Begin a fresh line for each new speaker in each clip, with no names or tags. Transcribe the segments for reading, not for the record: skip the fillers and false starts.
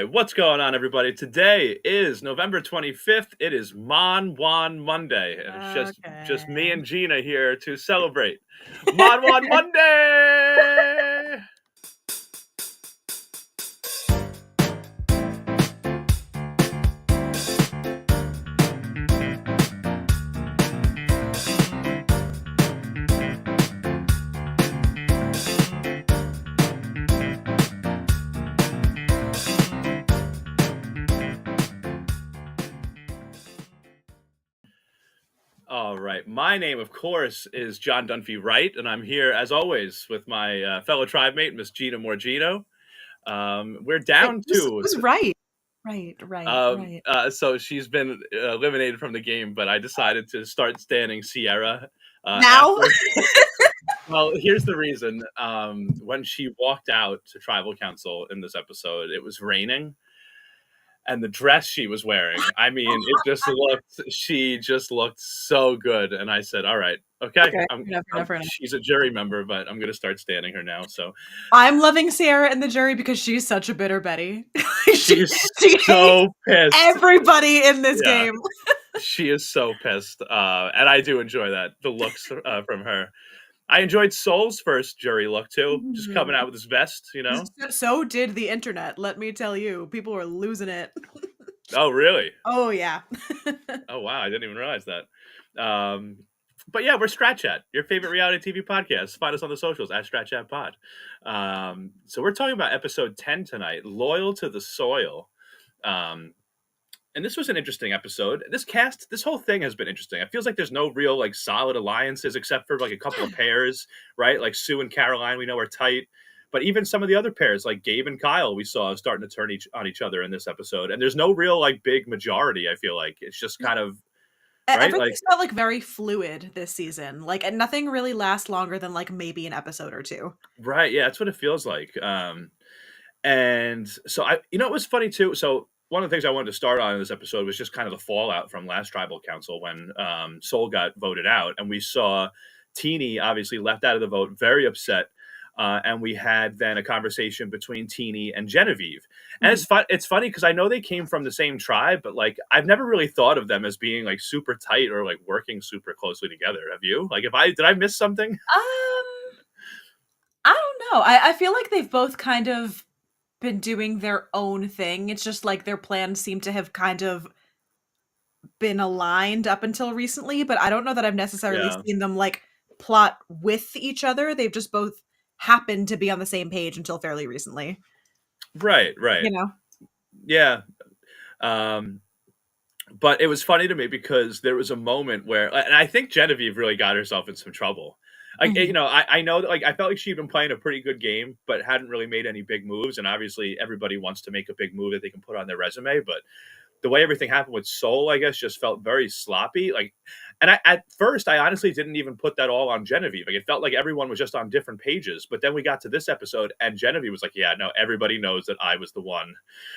right, what's going on, everybody? Today is November 25th. It is Mon Wan Monday, and it's just me
Okay.
and Gina here to celebrate Mon Wan Monday. All right, my name, of course, is John Dunphy Wright, and I'm here as always with my fellow tribe mate, Miss Gina Morgino. We're
Wait,
down to
who's right? Right.
so she's been eliminated from the game, but I decided to start standing Sierra
Now?
after. Well, here's the reason. When she walked out to tribal council in this episode, it was raining, and the dress she was wearing, I mean, she just looked so good. And I said, all right, okay,
Okay, enough.
she's a jury member, but I'm going to start standing her now. So
I'm loving Sierra in the jury because she's such a bitter Betty.
she's
she hates
so pissed.
everybody in this
Yeah,
game.
she is so pissed. And I do enjoy that, the looks from her. I enjoyed Soul's first jury look too, just coming out with his vest, you know?
So did the internet, let me tell you. People were losing it.
Oh, really?
Oh, yeah.
Oh, wow. I didn't even realize that. But yeah, we're Strat Chat, your favorite reality TV podcast. Find us on the socials at Strat Chat Pod. So we're talking about episode 10 tonight, Loyal to the Soil. And this was an interesting episode. This whole thing has been interesting. It feels like there's no real like solid alliances except for like a couple of pairs, right? Like Sue and Caroline, we know are tight. But even some of the other pairs, like Gabe and Kyle, we saw starting to turn on each other in this episode. And there's no real like big majority. I feel like it's just kind of right. Like
Everything's felt like very fluid this season. Like, and nothing really lasts longer than like maybe an episode or two.
right, yeah, that's what it feels like. And so it was funny too. So one of the things I wanted to start on in this episode was just kind of the fallout from last tribal council when Soul got voted out, and we saw Teeny obviously left out of the vote, very upset. And we had then a conversation between Teeny and Genevieve. And it's funny because I know they came from the same tribe, but like I've never really thought of them as being like super tight or like working super closely together. Have you? Like, did I miss something?
I don't know. I feel like they've both kind of been doing their own thing. It's just like their plans seem to have kind of been aligned up until recently, but I don't know that I've necessarily
Yeah.
seen them like plot with each other. They've just both happened to be on the same page until fairly recently.
Right.
You know?
Yeah. But it was funny to me because there was a moment where, and I think Genevieve really got herself in some trouble. Like,
Mhm.
I know that like I felt like she'd been playing a pretty good game, but hadn't really made any big moves. And obviously, everybody wants to make a big move that they can put on their resume. But the way everything happened with Soul, I guess, just felt very sloppy. Like, and at first, I honestly didn't even put that all on Genevieve. Like, it felt like everyone was just on different pages. But then we got to this episode, and Genevieve was like, "Yeah, no, everybody knows that I was the one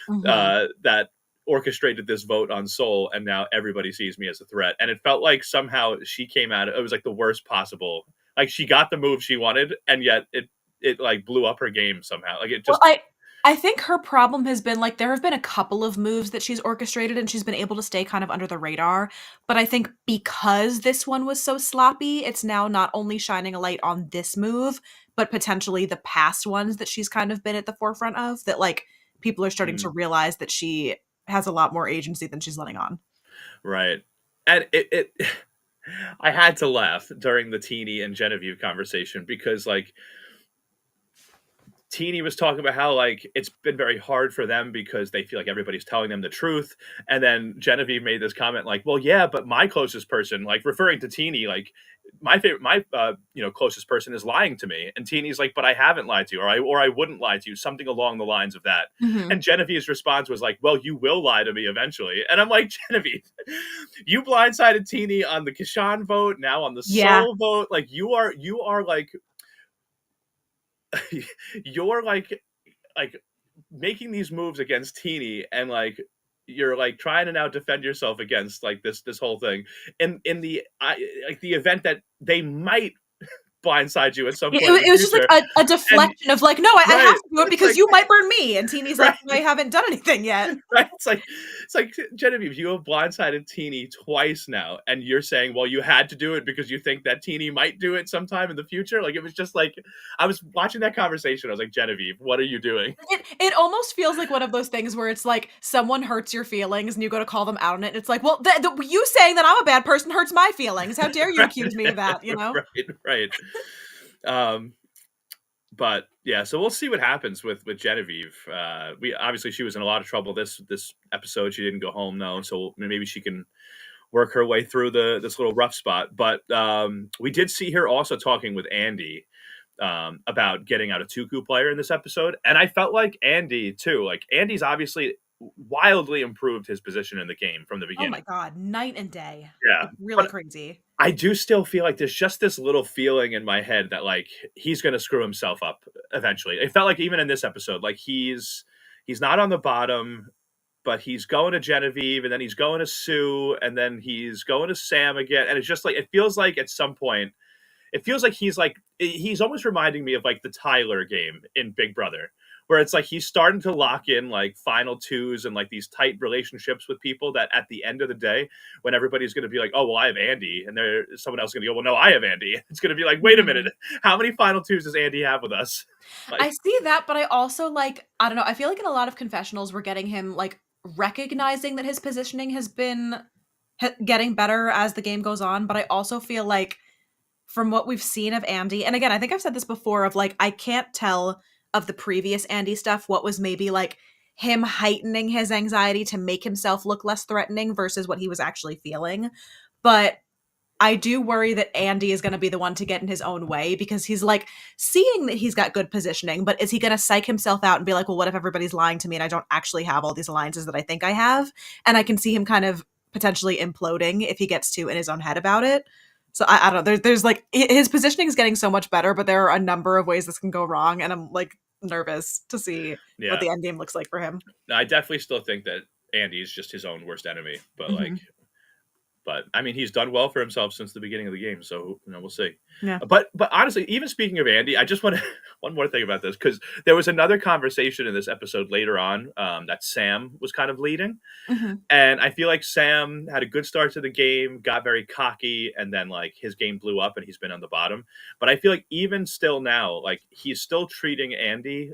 Mhm.
that orchestrated this vote on Soul, and now everybody sees me as a threat." And it felt like somehow she came out. It was like the worst possible. Like she got the move she wanted, and yet it like blew up her game somehow. Like it
Well,
just
I think her problem has been like there have been a couple of moves that she's orchestrated and she's been able to stay kind of under the radar. But I think because this one was so sloppy, it's now not only shining a light on this move, but potentially the past ones that she's kind of been at the forefront of that like people are starting to
mm,
realize that she has a lot more agency than she's letting on.
right. And it I had to laugh during the Teeny and Genevieve conversation because like Teeny was talking about how like it's been very hard for them because they feel like everybody's telling them the truth. And then Genevieve made this comment like, "Well, yeah, but my closest person," like referring to Teeny, like my closest person is lying to me. And Teeny's like, "But I haven't lied to you, or I wouldn't lie to you," something along the lines of that.
Mhm.
And Genevieve's response was like, "Well, you will lie to me eventually." And I'm like, Genevieve, you blindsided Teeny on the Kishan vote, now on the
Yeah.
Soul vote. Like you are like you're like making these moves against Teeny, and like you're like trying to now defend yourself against like this whole thing in the like the event that they might blindside you at some
It
point in the
it was just like
future.
a
And
deflection of like, "No, I have
right,
to do it
it's
because
like
you might burn me," and Teeny's like,
right,
"I haven't done anything yet."
right. It's like Genevieve, you have blindsided Teeny twice now, and you're saying, well, you had to do it because you think that Teeny might do it sometime in the future. Like it was just like I was watching that conversation. I was like, Genevieve, what are you doing?
It almost feels like one of those things where it's like someone hurts your feelings and you go to call them out on it, and it's like, "Well, you saying that I'm a bad person hurts my feelings. How dare you
Right,
accuse me of that," you know?
right, right. Um, but yeah, so we'll see what happens with Genevieve. We obviously she was in a lot of trouble this episode. She didn't go home though, so maybe she can work her way through the this little rough spot. But we did see her also talking with Andy about getting out a Tuku player in this episode, and I felt like Andy too. Like Andy's obviously wildly improved his position in the game from the
Oh my
beginning.
god, night and day.
Yeah,
It's really
but
crazy.
I do still feel like there's just this little feeling in my head that like he's going to screw himself up eventually. It felt like even in this episode, like he's not on the bottom, but he's going to Genevieve, and then he's going to Sue, and then he's going to Sam again, and it's just like it feels like at some point it feels like he's almost reminding me of like the Tyler game in Big Brother, where it's like he's starting to lock in like final twos and like these tight relationships with people that at the end of the day, when everybody's going to be like, oh well, I have Andy, and there someone else going to go, well, no, I have Andy. It's going to be like, wait a minute,
Mhm.
how many final twos does Andy have with us?
I
Like,
see that, but I also, like, I don't know, I feel like in a lot of confessionals, we're getting him, like, recognizing that his positioning has been getting better as the game goes on, but I also feel like from what we've seen of Andy, and again, I think I've said this before of like, I can't tell of the previous Andy stuff what was maybe like him heightening his anxiety to make himself look less threatening versus what he was actually feeling. But I do worry that Andy is going to be the one to get in his own way because he's like seeing that he's got good positioning, but is he going to psych himself out and be like, well, what if everybody's lying to me and I don't actually have all these alliances that I think I have? And I can see him kind of potentially imploding if he gets too in his own head about it. So I don't know. There's like his positioning is getting so much better, but there are a number of ways this can go wrong, and I'm like nervous to see what
yeah,
the end game looks like for him.
I definitely still think that Andy is just his own worst enemy, but like
Hmm.
but I mean, he's done well for himself since the beginning of the game, so we'll see.
Yeah.
But honestly, even speaking of Andy, I just want to one more thing about this because there was another conversation in this episode later on that Sam was kind of leading,
Hmm.
and I feel like Sam had a good start to the game, got very cocky, and then like his game blew up, and he's been on the bottom. But I feel like even still now, like he's still treating Andy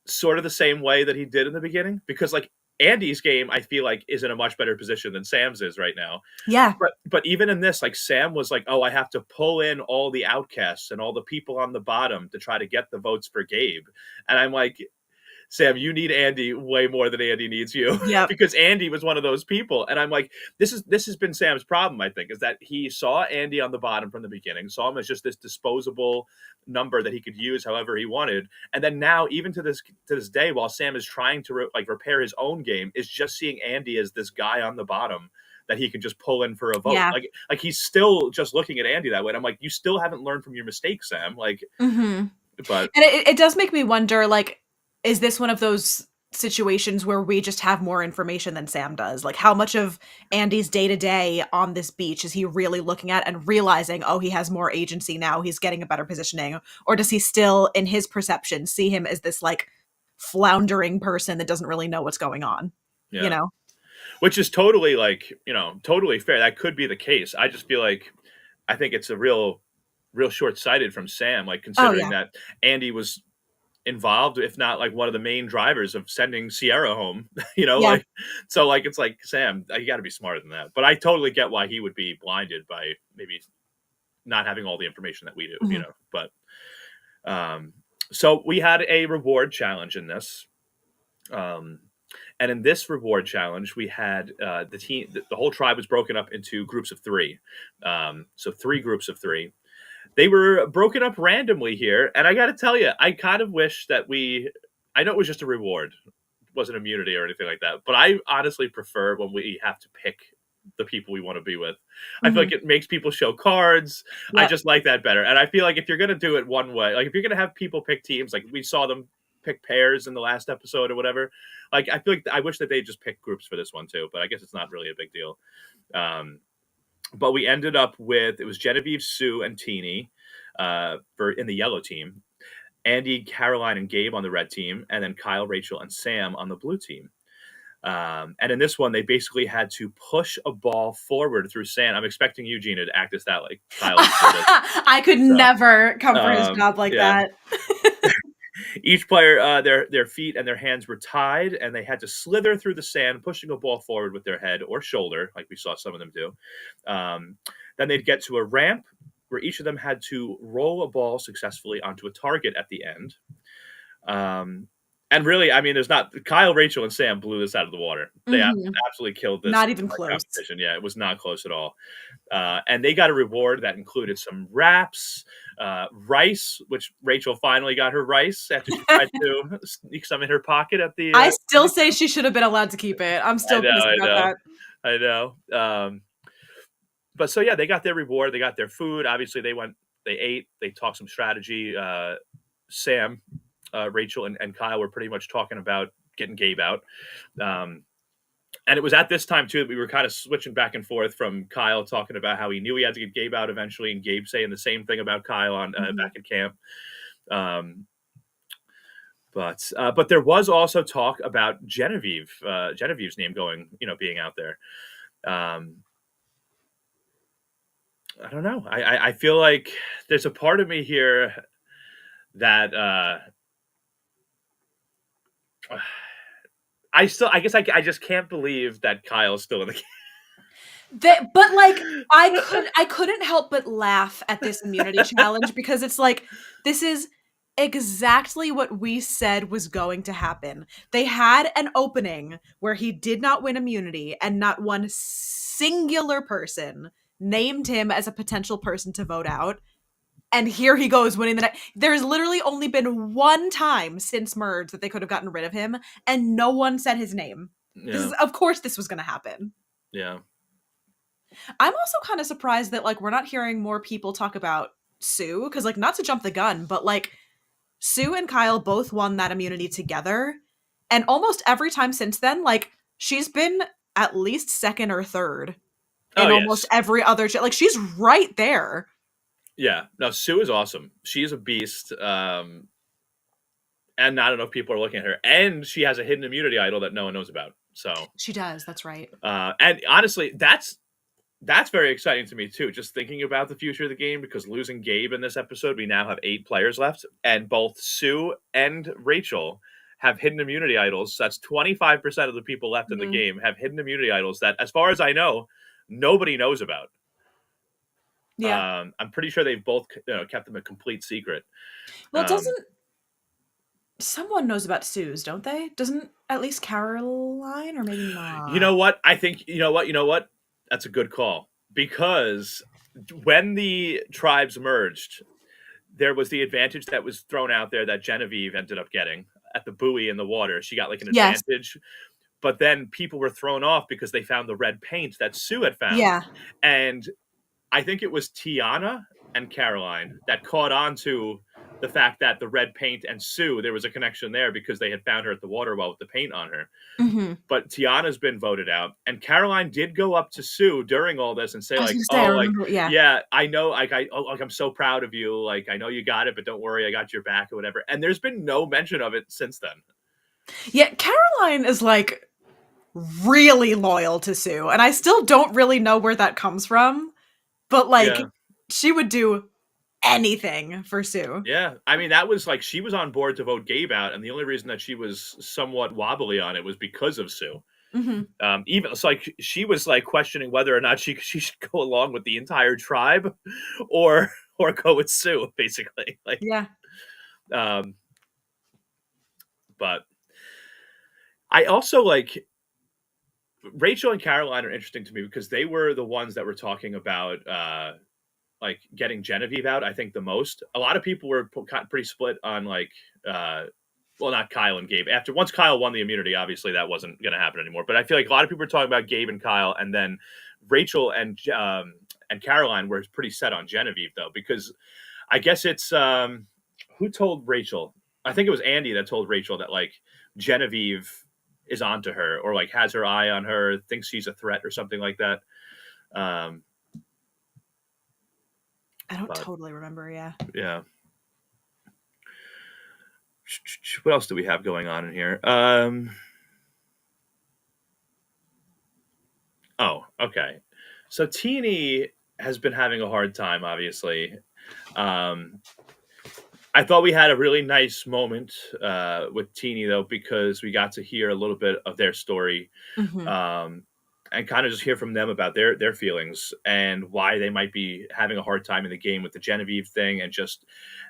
sort of the same way that he did in the beginning because like Andy's game, I feel like, is in a much better position than Sam's is right now.
Yeah.
But even in this, like Sam was like, "Oh, I have to pull in all the outcasts and all the people on the bottom to try to get the votes for Gabe." And I'm like, Sam, you need Andy way more than Andy needs you
Yep.
because Andy was one of those people. And I'm like, this has been Sam's problem, I think, is that he saw Andy on the bottom from the beginning, saw him as just this disposable number that he could use however he wanted. And then now, even to this day, while Sam is trying to like repair his own game, is just seeing Andy as this guy on the bottom that he can just pull in for a vote.
Yeah.
Like he's still just looking at Andy that way. And I'm like, you still haven't learned from your mistakes, Sam. Like,
Hmm.
but
And it does make me wonder, like, is this one of those situations where we just have more information than Sam does? Like, how much of Andy's day to day on this beach is he really looking at and realizing, oh, he has more agency now, he's getting a better positioning? Or does he still, in his perception, see him as this, like, floundering person that doesn't really know what's going on? You
yeah.
know?
Which is totally like, totally fair. That could be the case. I just feel like I think it's a real short-sighted from Sam, like
Oh,
considering
yeah.
that Andy was involved, if not like one of the main drivers of sending Sierra home,
Yeah.
like so like it's like Sam, you got to be smarter than that. But I totally get why he would be blinded by maybe not having all the information that we do.
Mhm.
But um so we had a reward challenge in this. Um and in this reward challenge, we had the team. The whole tribe was broken up into groups of three. So three groups of three. They were broken up randomly here, and I got to tell you, I kind of wish that we. I know it was just a reward, it wasn't immunity or anything like that, but I honestly prefer when we have to pick the people we want to be with. I feel like
Mhm.
it makes people show cards. I
Yep.
just like that better, and I feel like if you're gonna do it one way, like if you're gonna have people pick teams, like we saw them pick pairs in the last episode or whatever. Like I feel like I wish that they just pick groups for this one too, but I guess it's not really a big deal. Um, but we ended up with it was Genevieve, Sue, and Teeny. for in the yellow team, Andy, Caroline, and Gabe on the red team, and then Kyle, Rachel, and Sam on the blue team. And in this one, they basically had to push a ball forward through sand. I'm expecting you, Gina, to act as that like Kyle did.
I could never come for his job like that.
Each player, their feet and their hands were tied, and they had to slither through the sand, pushing a ball forward with their head or shoulder, like we saw some of them do. Then they'd get to a ramp where each of them had to roll a ball successfully onto a target at the end. And really, I mean, there's not Kyle, Rachel, and Sam blew this out of the water. They absolutely killed this.
Not even close.
Competition. Yeah, it was not close at all. And they got a reward that included some wraps, rice, which Rachel finally got her rice after she tried to sneak some in her pocket at the.
I still say she should have been allowed to keep it. I'm still pissed about that.
I know. But so yeah, they got their reward. They got their food. Obviously, they ate. They talked some strategy. Sam, Rachel, and Kyle were pretty much talking about getting Gabe out. And it was at this time, too, that we were kind of switching back and forth from Kyle talking about how he knew he had to get Gabe out eventually, and Gabe saying the same thing about Kyle on back at camp. But there was also talk about Genevieve's name being out there. I don't know. I feel like there's a part of me here that I guess I just can't believe that Kyle's still in the game.
But like I couldn't help but laugh at this immunity challenge because it's like this is exactly what we said was going to happen. They had an opening where he did not win immunity and not one singular person named him as a potential person to vote out. And here he goes winning the night. There's literally only been one time since Merge that they could have gotten rid of him, and no one said his name.
Yeah.
Of course this was going to happen.
Yeah.
I'm also kind of surprised that, like, we're not hearing more people talk about Sue, because, like, not to jump the gun, but, like, Sue and Kyle both won that immunity together, and almost every time since then, like, she's been at least second or third in almost every other... Like, she's right there.
Yeah, no, Sue is awesome. She is a beast, and not enough people are looking at her. And she has a hidden immunity idol that no one knows about. So
she does. That's right.
And honestly, that's very exciting to me too. Just thinking about the future of the game, because losing Gabe in this episode, we now have 8 players left, and both Sue and Rachel have hidden immunity idols. So that's 25% of the people left in the game have hidden immunity idols that, as far as I know, nobody knows about.
Yeah,
I'm pretty sure they've both kept them a complete secret.
Well, someone knows about Sue's, don't they? Doesn't at least Caroline, or maybe not?
You know what? I think you know what. That's a good call, because when the tribes merged, there was the advantage that was thrown out there that Genevieve ended up getting at the buoy in the water. She got like an advantage. But then people were thrown off because they found the red paint that Sue had found.
Yeah.
And I think it was Tiana and Caroline that caught on to the fact that the red paint and Sue, there was a connection there because they had found her at the water well with the paint on her. But Tiana's been voted out, and Caroline did go up to Sue during all this and say, like, yeah, I know, like, I'm so proud of you. Like, I know you got it, but don't worry, I got your back or whatever. And there's been no mention of it since then.
Yeah, Caroline is like really loyal to Sue, and I still don't really know where that comes from. But, like, she would do anything for Sue.
Yeah. I mean, that was, like, she was on board to vote Gabe out, and the only reason that she was somewhat wobbly on it was because of Sue. Even it's like she was, like, questioning whether or not she should go along with the entire tribe or go with Sue, basically. Like,
yeah.
But I also, like... Rachel and Caroline are interesting to me because they were the ones that were talking about like getting Genevieve out, I think, the most. A lot of people were pretty split on, like, well, not Kyle and Gabe. Once Kyle won the immunity, obviously that wasn't going to happen anymore. But I feel like a lot of people were talking about Gabe and Kyle, and then Rachel and Caroline were pretty set on Genevieve, though, because I guess it's who told Rachel? I think it was Andy that told Rachel that, like, Genevieve is onto her, or, like, has her eye on her, thinks she's a threat or something like that.
I I don't
But
totally remember, yeah.
yeah. What else do we have going on in here? Oh, okay. So Teeny has been having a hard time, obviously. Um, I thought we had a really nice moment with Teeny though, because we got to hear a little bit of their story,
Mhm.
um, and kind of just hear from them about their feelings and why they might be having a hard time in the game with the Genevieve thing, and just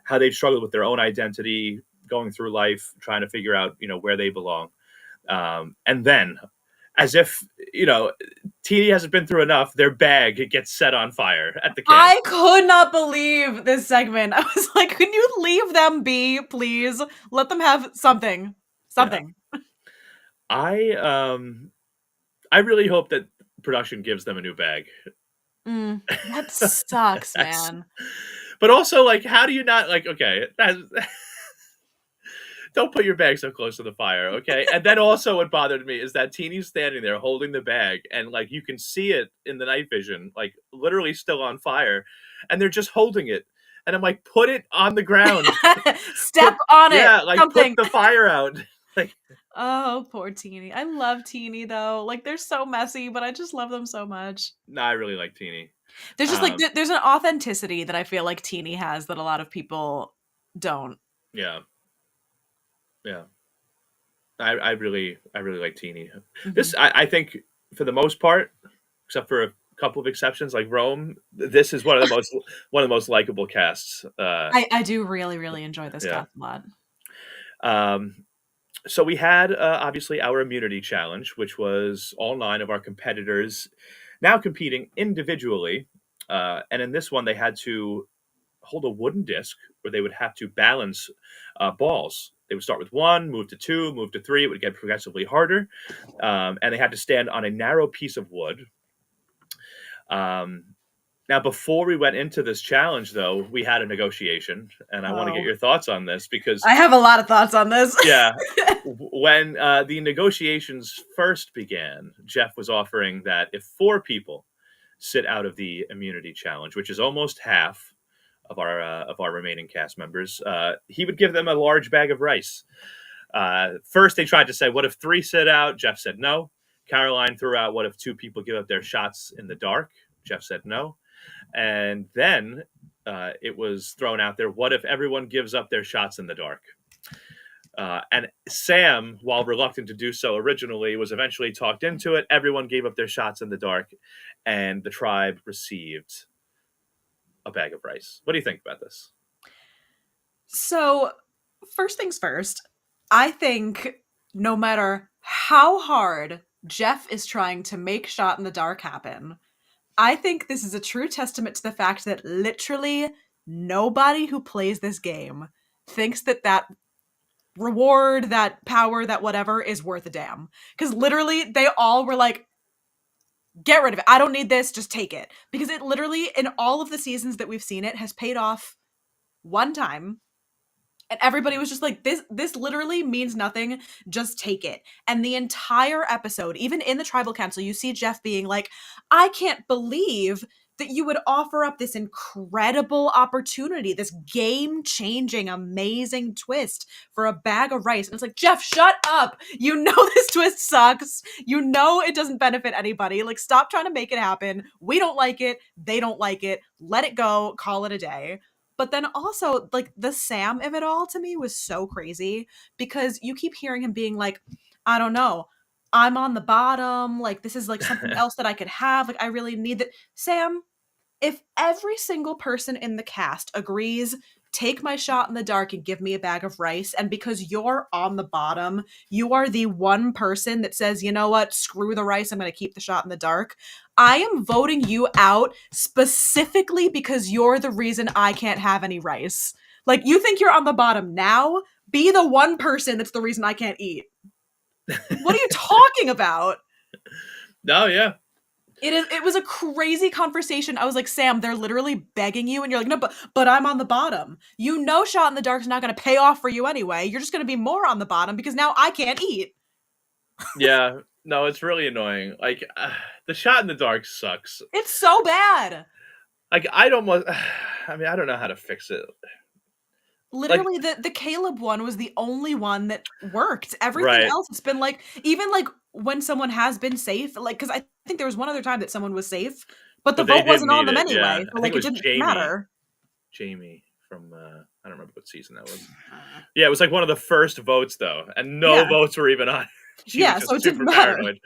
how they've struggled with their own identity going through life, trying to figure out where they belong. And then, as if Teeny hasn't been through enough, their bag gets set on fire at the camp.
I could not believe this segment. I was like, "Can you leave them be, please? Let them have something.
Yeah,
Something."
I really hope that production gives them a new bag.
That sucks,
That's,
man.
but also, like, how do you not, like, okay, don't put your bag so close to the fire, okay? And then also, what bothered me is that Teeny's standing there holding the bag, and like you can see it in the night vision, like literally still on fire, and they're just holding it. And I'm like, put it on the ground.
Step on it.
Yeah, like put
Something.
the fire out. Like,
Oh, poor Teeny. I love Teeny though. Like they're so messy, but I just love them so much.
no, I really like Teeny.
There's just like
Um,
there's an authenticity that I feel like Teeny has that a lot of people don't.
yeah, yeah. I really like Teeny.
Mhm.
I think for the most part, except for a couple of exceptions like Rome, this is one of the most likable casts.
I do really, really enjoy this
Yeah.
cast a lot.
Um, so we had obviously our immunity challenge, which was all 9 of our competitors now competing individually. And in this one, they had to hold a wooden disc where they would have to balance balls. They would start with 1, move to 2, move to 3. It would get progressively harder. And they had to stand on a narrow piece of wood. Um, Now, before we went into this challenge, though, we had a negotiation, and I want to get
Oh,
your thoughts on this because,
I have a lot of thoughts on this.
yeah, when the negotiations first began, Jeff was offering that if 4 people sit out of the immunity challenge, which is almost half of our remaining cast members, he would give them a large bag of rice. First, they tried to say, "What if 3 sit out?" Jeff said no. Caroline threw out, "What if 2 people give up their shots in the dark?" Jeff said no. And then it was thrown out there, what if everyone gives up their shots in the dark? And Sam, while reluctant to do so originally, was eventually talked into it. Everyone gave up their shots in the dark, and the tribe received a bag of rice. What do you think about this?
So, first things first, I think no matter how hard Jeff is trying to make Shot in the Dark happen, I think this is a true testament to the fact that literally nobody who plays this game thinks that that reward, that power, that whatever is worth a damn. Because literally they all were like, get rid of it. I don't need this. Just take it. Because it literally, in all of the seasons that we've seen it, has paid off one time, and everybody was just like, this literally means nothing, just take it. And the entire episode, even in the tribal council, you see Jeff being like, I can't believe that you would offer up this incredible opportunity, this game-changing amazing twist for a bag of rice. And it's like, Jeff, shut up. You know this twist sucks. You know it doesn't benefit anybody. Like, stop trying to make it happen. We don't like it. They don't like it. Let it go. Call it a day. But then also, like, the Sam of it all to me was so crazy because you keep hearing him being like, I don't know, I'm on the bottom. Like, this is like something else that I could have. Like, I really need that. Sam, if every single person in the cast agrees, take my shot in the dark and give me a bag of rice, and because you're on the bottom, you are the one person that says, you know what, screw the rice, I'm going to keep the shot in the dark, I am voting you out specifically because you're the reason I can't have any rice. Like, you think you're on the bottom now? Be the one person that's the reason I can't eat. What are you talking about?
No, yeah.
It was a crazy conversation. I was like, Sam, they're literally begging you, and you're like, no, but I'm on the bottom. You know Shot in the Dark's not gonna pay off for you anyway. You're just gonna be more on the bottom because now I can't eat.
Yeah. No, it's really annoying. Like, the shot in the dark sucks.
It's so bad.
like, I'd almost I mean, I don't know how to fix it. Like
Literally, the Caleb one was the only one that worked. Everything
right,
else, it's been like even, like, when someone has been safe, like, because I think there was one other time that someone was safe, but the
but they
vote
didn't
wasn't on
need
them
it, yeah.
anyway, so,
I think
like,
it
it
was
didn't
Jamie.
matter.
Jamie from, I don't remember what season that was. Yeah, it was, like, one of the first votes, though, and no
Yeah.
votes were even on. She was
Yeah, so
just
it didn't
super
matter.
paranoid.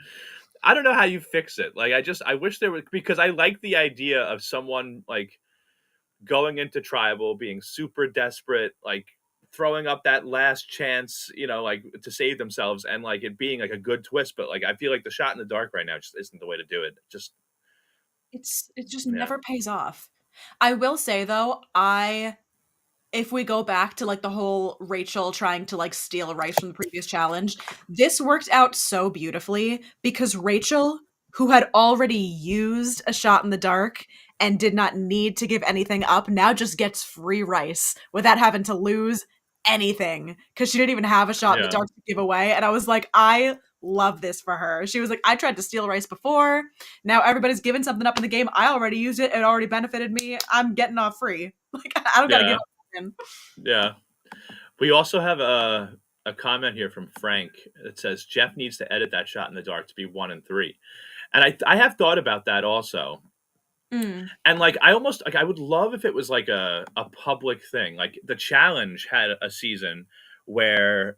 I don't know how you fix it. Like, I wish there was because I like the idea of someone, like, going into tribal, being super desperate, like, throwing up that last chance, like, to save themselves and, like, it being, like, a good twist, but, like, I feel like the shot in the dark right now just isn't the way to do it. Just
It just
yeah.
never pays off. I will say, though, I if we go back to, like, the whole Rachel trying to, like, steal rice from the previous challenge, this worked out so beautifully because Rachel, who had already used a shot in the dark and did not need to give anything up, now just gets free rice without having to lose anything because she didn't even have a shot in the
Yeah.
dark to give away, and I was like, "I love this for her." She was like, "I tried to steal rice before, now everybody's giving something up in the game, I already used it, it already benefited me, I'm getting off free. Like, I don't gotta give
Yeah.
up again."
Yeah. We also have a comment here from Frank that says Jeff needs to edit that shot in the dark to be 1 and 3. And I have thought about that also.
Mm.
And, like, I almost like, I would love if it was, like, a public thing, like, the challenge had a season where,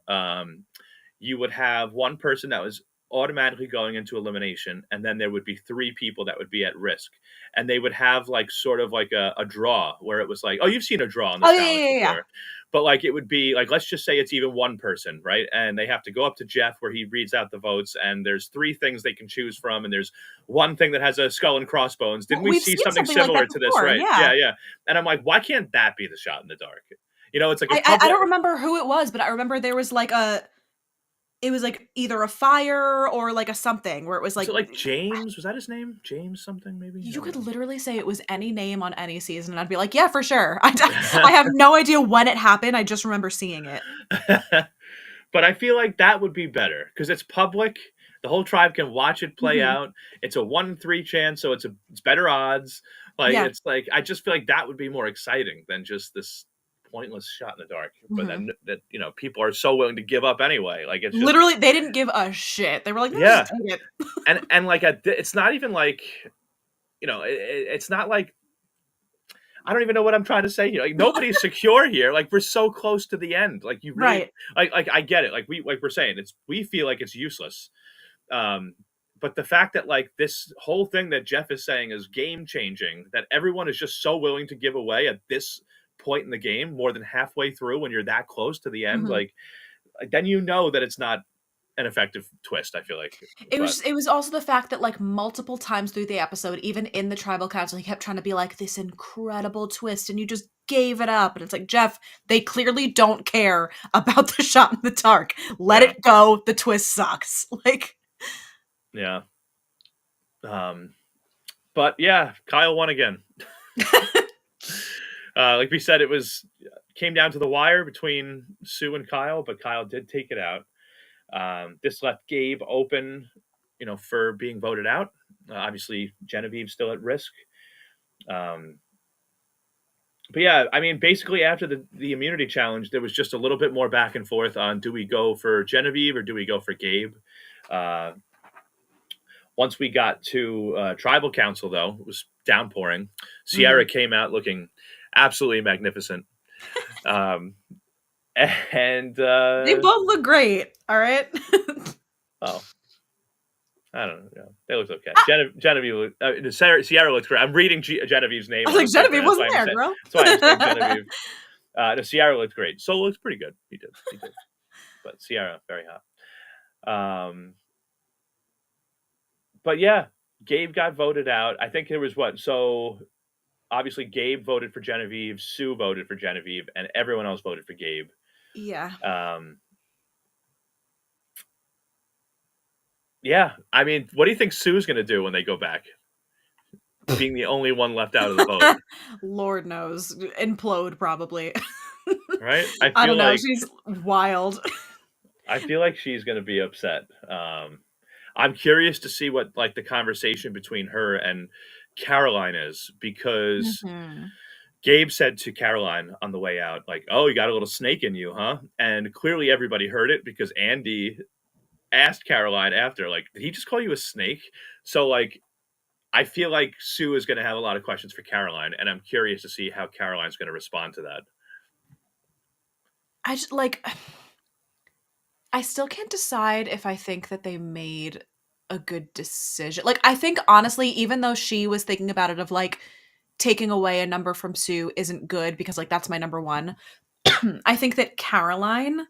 you would have one person that was automatically going into elimination, and then there would be 3 people that would be at risk, and they would have, like, sort of like a draw where it was like oh, you've seen a draw on the
Oh, yeah,
challenge
yeah, yeah, yeah.
before, but, like, it would be like, let's just say it's even 1 person, right? And they have to go up to Jeff where he reads out the votes, and there's 3 things they can choose from, and there's 1 thing that has a skull and crossbones. Didn't
Well,
we
we've
see
seen
something
something like that
similar to this,
before,
right? Yeah,
yeah.
yeah. And I'm like, why can't that be the shot in the dark? It's like if
I
public
don't remember who it was, but I remember there was, like, a it was, like, either a fire or, like, a something where it was,
was
like
it like James? Was that his name? James something maybe? I
you
don't
could
know.
literally say it was any name on any season, and I'd be like, "Yeah, for sure." I have no idea when it happened, I just remember seeing it.
But I feel like that would be better because it's public. The whole tribe can watch it play
Mhm.
out. It's a 1 in 3 chance, so it's better odds. Like,
Yeah.
it's like I just feel like that would be more exciting than just this pointless shot in the dark. But
Mhm.
then that, people are so willing to give up anyway. Like, it's just
Literally, they didn't give a shit. They were like, "No, just
yeah.
take it."
And like, it's not even like, it's not like I don't even know what I'm trying to say here. Like, nobody's secure here. Like, we're so close to the end. Like, you really
Right.
like I get it. Like we're saying, we feel like it's useless. Um, but the fact that, like, this whole thing that Jeff is saying is game changing, that everyone is just so willing to give away at this point in the game, more than halfway through when you're that close to the end,
Mhm.
like then you know that it's not an effective twist, I feel like. But
It was also the fact that, like, multiple times through the episode, even in the tribal council, he kept trying to be like, "This incredible twist," and you just gave it up, and it's like, "Jeff, they clearly don't care about the shot in the dark. Let
yeah,
it go, the twist sucks." Like
yeah. Um, but yeah, Kyle won again. Like we said, it was came down to the wire between Sue and Kyle, but Kyle did take it out. This left Gabe open, for being voted out. Obviously, Genevieve's still at risk. Um, but yeah, I mean, basically after the immunity challenge, there was just a little bit more back and forth on do we go for Genevieve or do we go for Gabe. Uh, Once we got to tribal council, though, it was downpouring.
Mhm.
Sierra came out looking absolutely magnificent. Um, and
They both look great, alright?
oh, I don't know. They looked okay. Genevieve, Sierra looks great. I'm reading Genevieve's
I
name
was
on
like,
the paper.
"Genevieve wasn't there, girl."
That's why I'm saying Genevieve. No, Sierra looked great. Solo looks pretty good. He did. He did. But Sierra, very hot. But yeah, Gabe got voted out. I think there was what? So obviously Gabe voted for Genevieve, Sue voted for Genevieve, and everyone else voted for Gabe.
Yeah.
Um, yeah, I mean, what do you think Sue's going to do when they go back, being the only one left out of the vote?
Lord knows. Implode, probably.
Right? I
I
feel
don't know,
like
she's wild.
I feel like she's going to be upset. I'm curious to see what like the conversation between her and Caroline is, because
Mhm.
Gabe said to Caroline on the way out, like, "Oh, you got a little snake in you, huh?" And clearly everybody heard it because Andy asked Caroline after, like, "Did he just call you a snake?" So, like, I feel like Sue is gonna have a lot of questions for Caroline, and I'm curious to see how Caroline's gonna respond to that.
I just like I still can't decide if I think that they made a good decision. Like, I think honestly, even though she was thinking about it of like taking away a number from Sue isn't good because like that's my number one. I think that Caroline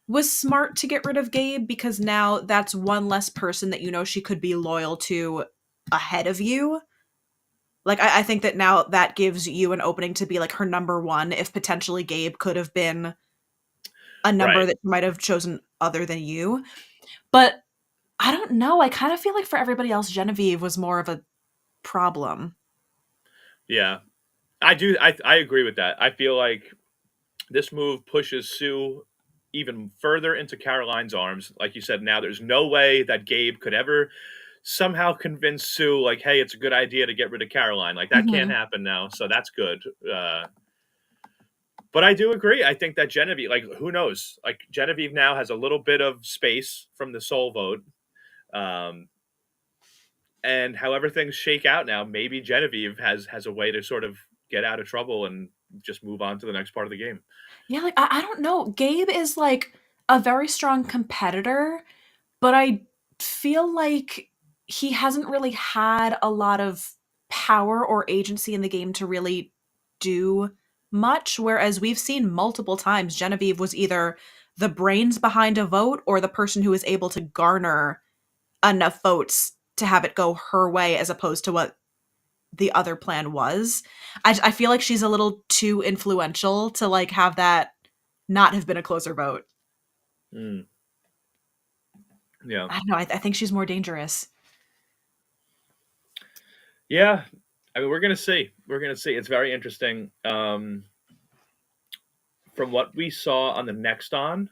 was smart to get rid of Gabe because now that's one less person that you know she could be loyal to ahead of you. Like I think that now that gives you an opening to be like her number one if potentially Gabe could have been a number
Right.
that you might have chosen other than you. But I don't know, I kind of feel like for everybody else, Genevieve was more of a problem.
Yeah. I agree with that. I feel like this move pushes Sue even further into Caroline's arms. Like you said, now there's no way that Gabe could ever somehow convince Sue, like, "Hey, it's a good idea to get rid of Caroline." Like, that can't
Mhm.
happen now, so that's good. But I do agree. I think that Genevieve, like, who knows? Like, Genevieve now has a little bit of space from the soul vote. Um, and however things shake out now, maybe Genevieve has a way to sort of get out of trouble and just move on to the next part of the game.
Yeah, like, I don't know, Gabe is, like, a very strong competitor, but I feel like he hasn't really had a lot of power or agency in the game to really do much, whereas we've seen multiple times Genevieve was either the brains behind a vote or the person who was able to garner enough votes to have it go her way as opposed to what the other plan was. I feel like she's a little too influential to like have that not have been a closer vote.
Mm, yeah.
I don't know. I think she's more dangerous.
Yeah. I mean, we're gonna see. We're gonna see. It's very interesting. From what we saw on the next on,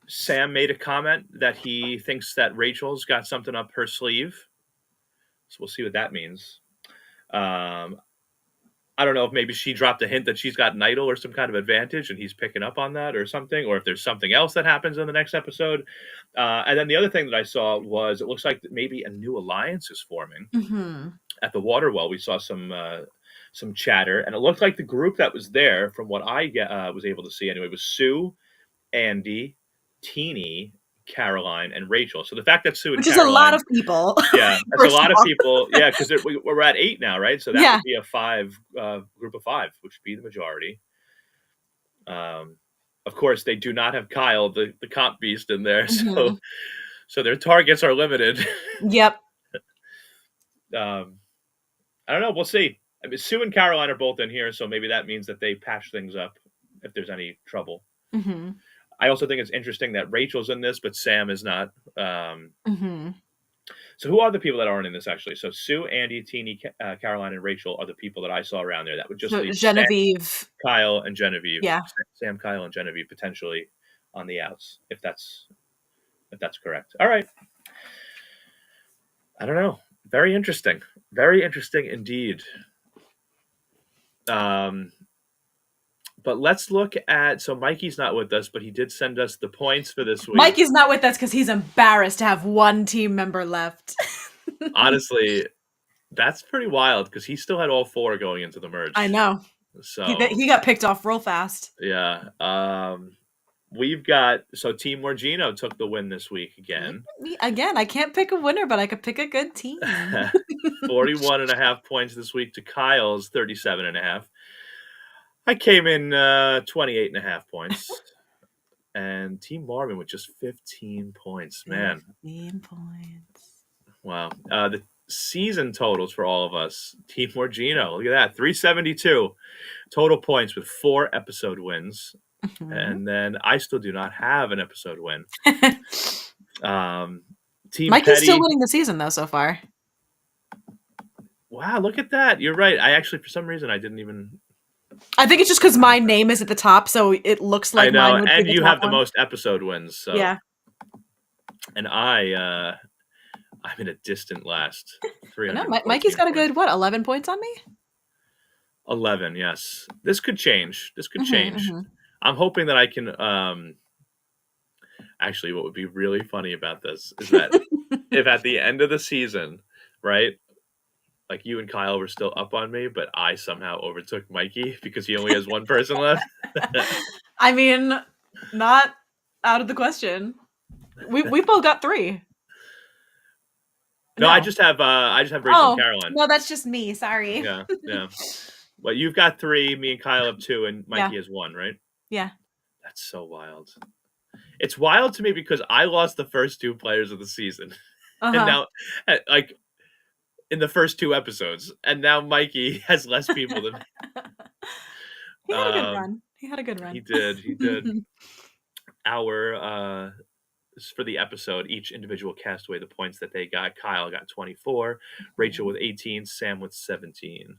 Sam made a comment that he thinks that Rachel's got something up her sleeve. So we'll see what that means. Um, I don't know if maybe she dropped a hint that she's got an idol or some kind of advantage, and he's picking up on that or something, or if there's something else that happens in the next episode. And then the other thing that I saw was it looks like maybe a new alliance is forming
Mhm.
at the water well. We saw some chatter, and it looked like the group that was there, from what I was able to see anyway, was Sue, Andy, Teeny, Caroline, and Rachel. So the fact that Sue and
Which is a lot
Caroline,
of people,
yeah, that's a
first
lot of
off.
people. Yeah, because we're at 8 now, right? So that
Yeah.
would be a five group of 5, which would be the majority. Um, of course, they do not have Kyle, the comp beast, in there, so
Mhm.
so their targets are limited.
Yep.
um, I don't know. We'll see. I mean, Sue and Caroline are both in here, so maybe that means that they patch things up if there's any trouble.
Mhm.
I also think it's interesting that Rachel's in this, but Sam is not.
Mhm.
So who are the people that aren't in this actually? So Sue, Andy, Teeny, Caroline, and Rachel are the people that I saw around there. That would just
So
leave Sam,
Genevieve,
Kyle, and Genevieve.
yeah.
Sam, Kyle, and Genevieve potentially on the outs, if that's correct. All right. I don't know. Very interesting. Very interesting indeed. Um, but let's look at. So Mikey's not with us, but he did send us the points for this week.
Mikey's not with us because he's embarrassed to have one team member left.
Honestly, that's pretty wild because he still had all 4 going into the
I
merge.
know.
So
He got picked off real fast.
yeah. We've got, so Team Morgino took the win this week
Yeah,
again.
again, I can't pick a winner, but I could pick a good team.
41.5 points this week to Kyle's 37.5. I came in 28.5 points. And Team Marvin with just 15 points. Man,
15 points.
wow. The season totals for all of us. Team Morgino, look at that, 372 total points with 4 episode wins.
Mhm.
And then I still do not have an episode win. Team
Mikey's still
Petty.
winning the season though so far.
Wow, look at that. You're right. I actually, for some reason, I didn't even.
I think it's just because my name is at the top, so it looks
I
like
know.
mine would be
And
the
you
top
have the
one.
most episode wins. So,
Yeah.
and I I'm in a distant last.
I know
314
Mikey's got a
points.
good, what, 11 points on me?
11, yes. This could change. This could
Mhm,
change.
mhm.
I'm hoping that I can, actually, what would be really funny about this is that if at the end of the season, right, like you and Kyle were still up on me, but I somehow overtook Mikey because he only has one person left.
I mean, not out of the question. We both got 3.
No, I
No.
just have Rachel and
Oh,
Caroline.
no, that's just me, sorry.
Yeah, yeah. Well, you've got 3, me and Kyle have 2, and
Yeah.
Mikey has 1, right?
Yeah.
That's so wild. It's wild to me because I lost the first 2 players of the season, and
Uh-huh.
now, like, in the first 2 episodes, and now Mikey has less people than me.
He had a good run. He had a good
He
run.
did, he did. Our, for the episode, each individual cast away the points that they got. Kyle got 24, Rachel with 18, Sam with 17.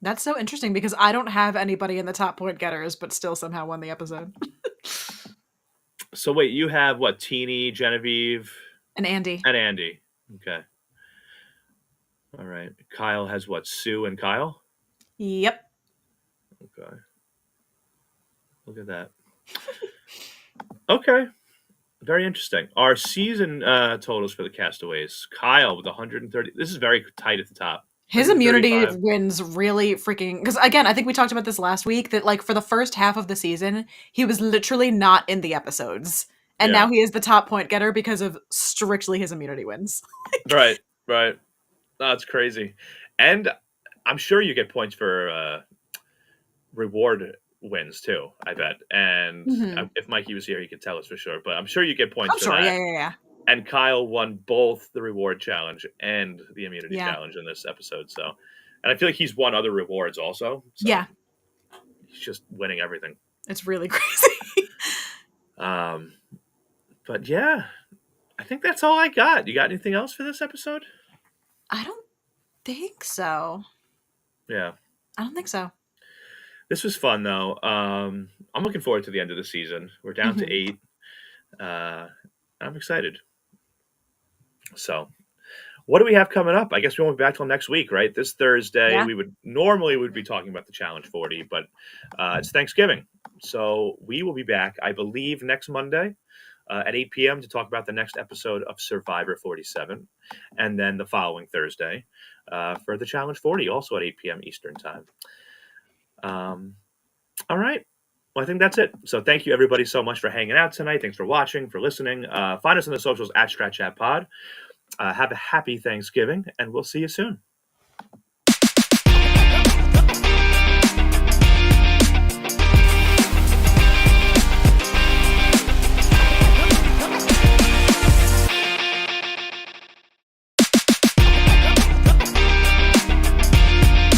That's so interesting because I don't have anybody in the top point getters, but still somehow won the episode.
So wait, you have what? Teeny, Genevieve,
And Andy.
and Andy. Okay. All right. Kyle has what? Sue and Kyle?
Yep.
Okay. Look at that. Okay. Very interesting. Our season totals for the castaways. Kyle with 130. This is very tight at the top.
His immunity
135.
wins really freaking because again, I think we talked about this last week that like for the first half of the season, he was literally not in the episodes. And
Yeah.
now he is the top point getter because of strictly his immunity wins.
Right. Right. That's crazy. And I'm sure you get points for reward wins too, I bet. And
Mhm.
if Mikey was here, he could tell us for sure. But I'm sure you get points
I'm
for
sure.
that.
Yeah.
And Kyle won both the reward challenge and the immunity
Yeah.
challenge in this episode. So, and I feel like he's won other rewards also. So
Yeah.
he's just winning everything.
It's really crazy.
But yeah, I think that's all I got. You got anything else for this episode?
I don't think so.
Yeah.
I don't think so.
This was fun though. I'm looking forward to the end of the season. We're down to
Mhm.
8. I'm excited. So, what do we have coming up? I guess we won't be back till next week, right? This Thursday,
Yeah.
we would normally be talking about the Challenge 40, but it's Thanksgiving, so we will be back, I believe, next Monday at 8 p.m. to talk about the next episode of Survivor 47, and then the following Thursday for the Challenge 40, also at 8 p.m. Eastern time. All right. Well, I think that's it. So thank you everybody so much for hanging out tonight. Thanks for watching, for listening. Find us on the socials at Strat Chat Pod. Have a happy Thanksgiving, and we'll see you soon.